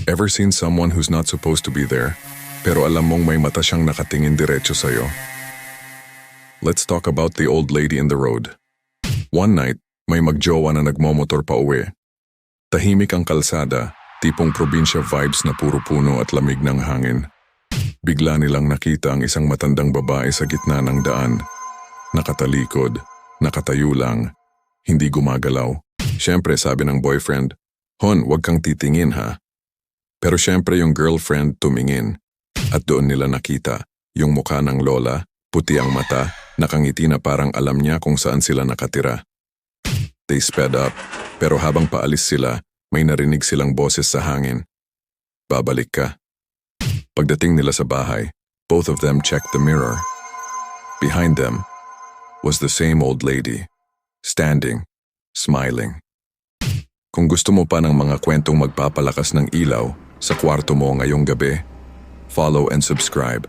Ever seen someone who's not supposed to be there, pero alam mong may mata siyang nakatingin diretso sa'yo? Let's talk about the old lady in the road. One night, may magjowa na nagmomotor pa uwi. Tahimik ang kalsada, tipong probinsya vibes na puro puno at lamig ng hangin. Bigla nilang nakita ang isang matandang babae sa gitna ng daan. Nakatalikod, nakatayo lang, hindi gumagalaw. Siyempre sabi ng boyfriend, "Hon, wag kang titingin ha." Pero siyempre yung girlfriend tumingin. At doon nila nakita, yung mukha ng lola, puti ang mata, nakangiti na parang alam niya kung saan sila nakatira. They sped up, pero habang paalis sila, may narinig silang boses sa hangin. "Babalik ka." Pagdating nila sa bahay, both of them checked the mirror. Behind them was the same old lady, standing, smiling. Kung gusto mo pa ng mga kwentong magpapalakas ng ilaw sa kwarto mo ngayong gabi, follow and subscribe.